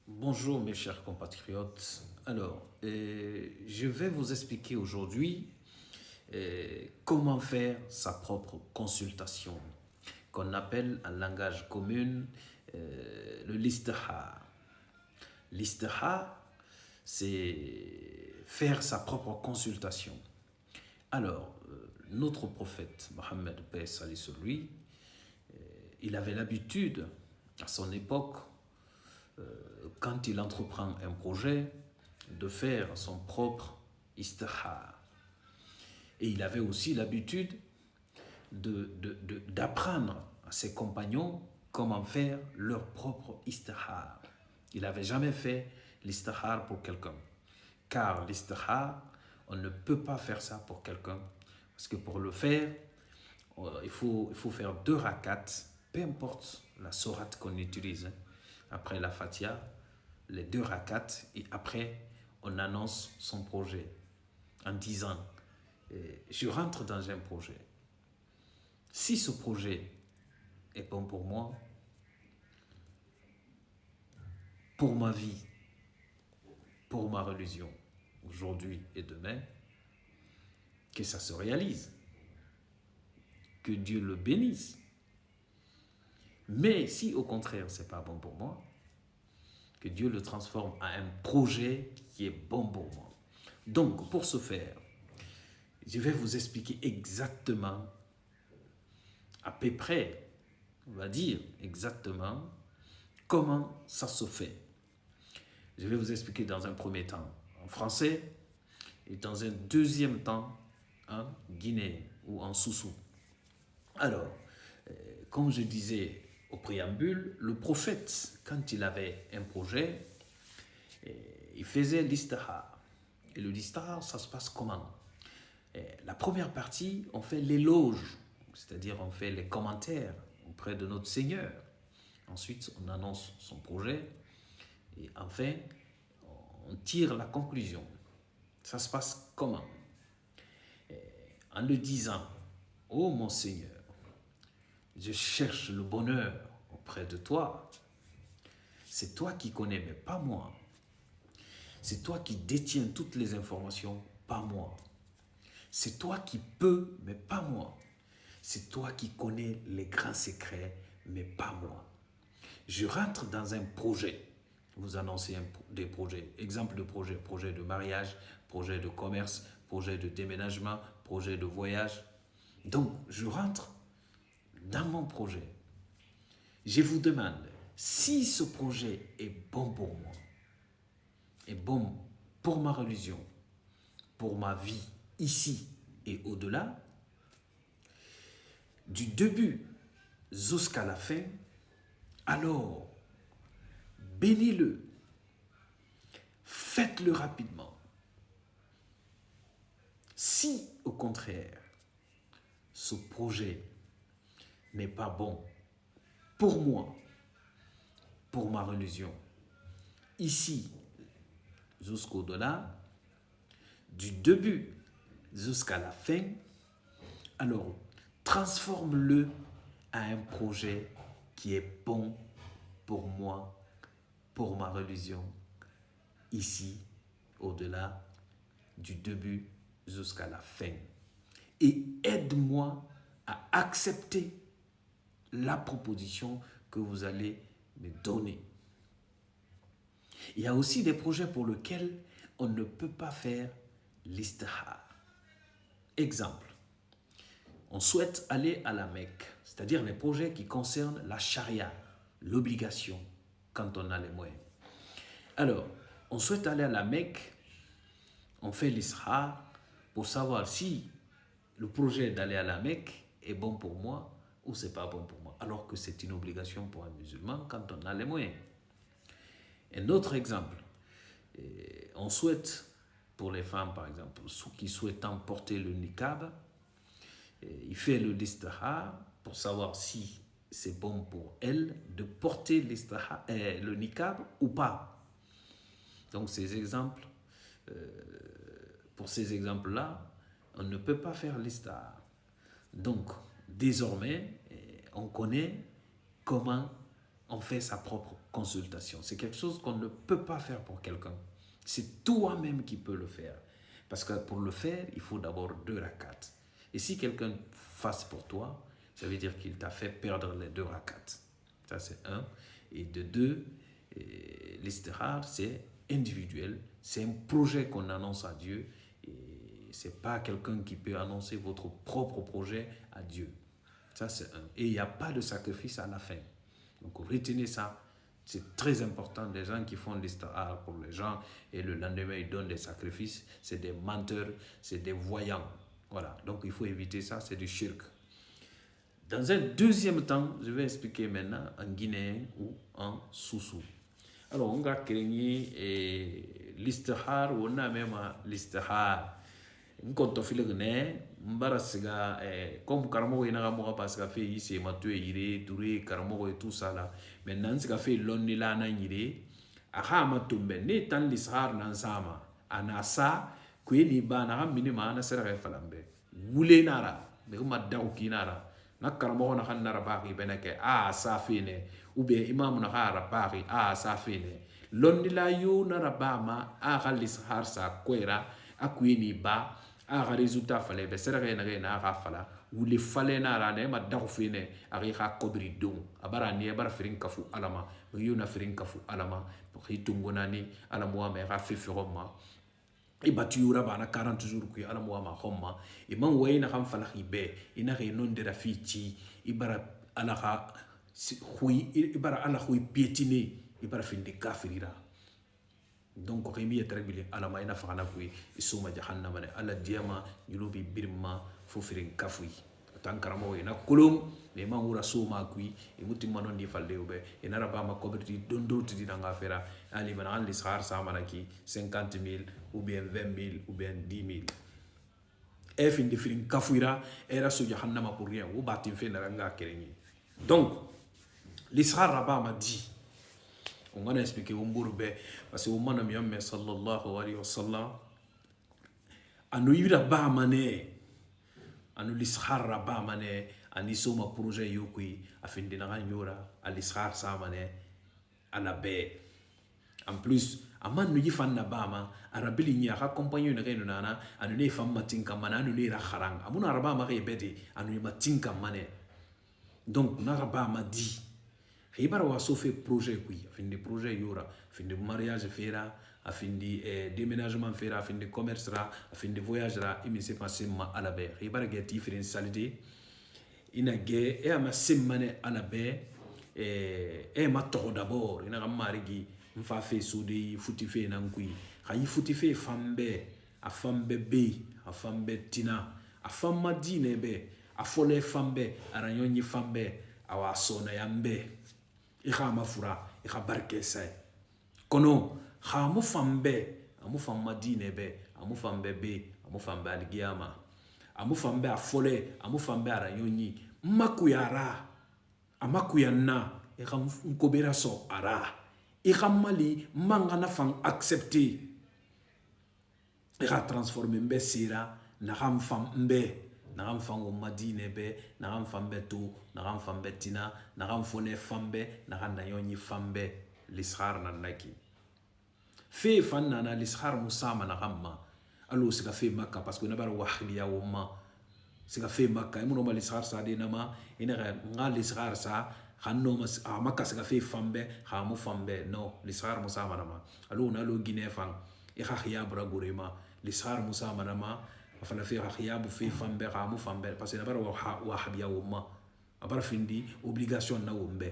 Bonjour mes chers compatriotes. Je vais vous expliquer aujourd'hui comment faire sa propre consultation, qu'on appelle en langage commun le listihar. Listihar, c'est faire sa propre consultation. Notre prophète Mohammed, paix salut sur lui, il avait l'habitude, à son époque, quand il entreprend un projet, de faire son propre istihar. Et il avait aussi l'habitude d'apprendre à ses compagnons comment faire leur propre istihar. Il n'avait jamais fait l'istihar pour quelqu'un. Car l'istihar, on ne peut pas faire ça pour quelqu'un. Parce que pour le faire, il faut faire 2 rakats, peu importe la sourate qu'on utilise. Après la Fatiha, les 2 rakats, et après, on annonce son projet en disant je rentre dans un projet. Si ce projet est bon pour moi, pour ma vie, pour ma religion, aujourd'hui et demain, que ça se réalise. Que Dieu le bénisse. Mais si au contraire, c'est pas bon pour moi, que Dieu le transforme en un projet qui est bon pour moi. Donc, pour ce faire, je vais vous expliquer exactement, à peu près, on va dire exactement, comment ça se fait. Je vais vous expliquer dans un premier temps en français et dans un deuxième temps en guinéen ou en soussou. Alors, comme je disais au préambule, le prophète, quand il avait un projet, il faisait l'istihar. Et le listihar, ça se passe comment? La première partie, on fait l'éloge, c'est-à-dire on fait les commentaires auprès de notre Seigneur. Ensuite, on annonce son projet. Et enfin, on tire la conclusion. Ça se passe comment? En le disant, ô mon Seigneur, je cherche le bonheur auprès de toi. C'est toi qui connais, mais pas moi. C'est toi qui détiens toutes les informations, pas moi. C'est toi qui peux, mais pas moi. C'est toi qui connais les grands secrets, mais pas moi. Je rentre dans un projet. Vous annoncez des projets. Exemple de projet. Projet de mariage, projet de commerce, projet de déménagement, projet de voyage. Donc, je rentre dans mon projet. Je vous demande, si ce projet est bon pour moi, est bon pour ma religion, pour ma vie ici et au-delà, du début jusqu'à la fin, alors bénis-le, faites-le rapidement. Si au contraire, ce projet n'est pas bon pour moi, pour ma religion, ici jusqu'au-delà, du début jusqu'à la fin, alors transforme-le à un projet qui est bon pour moi, pour ma religion, ici, au-delà, du début jusqu'à la fin. Et aide-moi à accepter la proposition que vous allez me donner. Il y a aussi des projets pour lesquels on ne peut pas faire l'istihar. Exemple, on souhaite aller à la Mecque, c'est-à-dire les projets qui concernent la charia, l'obligation, quand on a les moyens. Alors, on souhaite aller à la Mecque, on fait l'istihar pour savoir si le projet d'aller à la Mecque est bon pour moi ou c'est pas bon pour moi, alors que c'est une obligation pour un musulman quand on a les moyens. Un autre exemple, on souhaite, pour les femmes par exemple, ceux qui souhaitent porter le niqab, il fait le listihar pour savoir si c'est bon pour elle de porter le niqab ou pas. Donc ces exemples, pour ces exemples-là, on ne peut pas faire l'istihar. Donc désormais, on connaît comment on fait sa propre consultation. C'est quelque chose qu'on ne peut pas faire pour quelqu'un. C'est toi-même qui peux le faire. Parce que pour le faire, il faut d'abord 2 rakats. Et si quelqu'un fasse pour toi, ça veut dire qu'il t'a fait perdre les 2 rakats. Ça, c'est un. Et de 2, l'istihar, c'est individuel. C'est un projet qu'on annonce à Dieu. Et ce n'est pas quelqu'un qui peut annoncer votre propre projet à Dieu. Ça, c'est un. Et il n'y a pas de sacrifice à la fin. Donc, retenez ça. C'est très important. Les gens qui font l'istihar pour les gens et le lendemain, ils donnent des sacrifices. C'est des menteurs, c'est des voyants. Voilà. Donc, il faut éviter ça. C'est du shirk. Dans un deuxième temps, je vais expliquer maintenant en guinéen ou en soussou. Alors, on va créer l'istihar ou on a même l'istihar. Nkonto filegne mbara siga comme karamo ina ga parce que fait ici matu ire touré karamo et tout ça là maintenant siga fait lonni la na nyire aha matumbe ne tan l'ishar nan sama anasa kweni ba na minima na sera falambe wule nara be ma daw kinara na karamo na kan nara ba ki benake sa fine ou bien imam na hara ba ki sa fine lonni la yo na rabama l'ishar sa kwera akweni ba a résultat fallait be sera na na ga fala wuli fale na ra ne ma daw fine ari ha kobri don abara ni bara firin kafu alama yuna firin kafu alama hitungona ni alamu me ga fifiroma i batiyura bana 40 jours ku alamu ma khomma i man wayna kham fala khibe ina re non de rafiti ibara ala kha khui ibara ala khui piétiner ibara findi kafirira. Donc remi est régulé ala ma ina fana kui isuma jahannama ne ala diama yulubi birma fo firin kafui tankaramo ina kulum me ma wura suma kui imuti manon di falde ube ina raba ma koberti dondo ti danga fera ali man an lishar samana ki 50,000 ou bien 20,000 ou bien 10,000 e fin di firin kafuira era su jahannama pour rien ou batin fe na nga kerengi. Donc lishar raba ma dit on va expliquer au Mbourbe parce que au moment Muhammad sallallahu alayhi wa sallam anu yira ba mané anu lishar ba mané ani soma projet yokui afin de na nyora alishar sa mané ala be en plus amanu yifan na bama arabili nya ka compagnie na reno nana anu ne fam matinka mana anu ne ra kharang amuna araba ma ke beti anu matinka mané donc na raba ma di Ribara wa so fait projet qui afin de projet yora afin de mariage fera afin de déménagement fera afin de commerce ra afin de voyage ra il s'est passé ma à la baie ribara get différent salité ina ge e ama semmane à la baie e ma to d'abord ina ga marigi mfa fe soudi futi fe na ngui khayi futi fe fambe a fambe be a fambe tina a famma dine be a fole fambe aranyonyi fambe awa sona yambe ikha mafura ikha barke sai kono khamu fambe amu famma dine be amu fambe be amu fambe algiyama amu fambe afole amu fambe aranyonyi makuyara amakuyanna ikha nkobera so ara ikha mali mangana fang accepter ikha transformer mbe sira na kham fambe nagam fango madine be nagam fambe to nagam fambe tina nagam fone fambe nagam nayoni fambe lishar nanaki fe fanna na lishar musama nagamma allo sika fe makka parce que nabar wahliya wumma sika fe makka imuno ma lishar sa de nama ina ngal lishar sa khanno mas makka sika fe fambe khamu fambe no lishar musama nama allo na lo gine fang e khia bra gurema lishar musama nama afana fi khiyabu fi fambe khamu fambe parce que nabara wa habiya wumma abara findi obligation na wumbe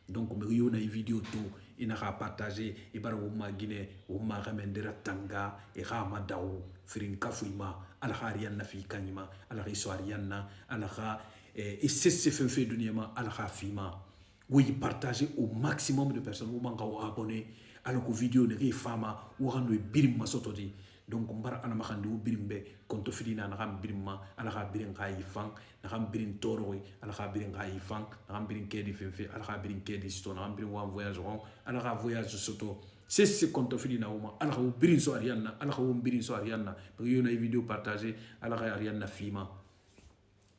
donc me yo na vidéo tout ina ka partager ibara wumma guiné wumma gamendera tanga e khama daw firin kafuima ala khariyan na fi kanima ala histoire na ala kha et c'est fait dunyama ala kha fima oui partager au maximum de personnes ou manga abonner ala ko vidéo ne fama ou rando birim masotodi. Donc mbara ana makhandi u birimbe konto fidina na kham birimma ala kha birin khayi fang na kham birin toroi ala kha birin khayi fang na kham birin kedi fenfe ala kha birin kedi sto na kham birin wa voyage ron ala kha voyage soto c'est konto fidina uma ala kha birin so ariana ala kha birin so ariana pour yo na vidéo partager ala kha ariana fima.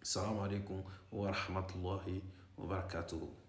Assalamu alaikum wa rahmatullahi wa barakatuh.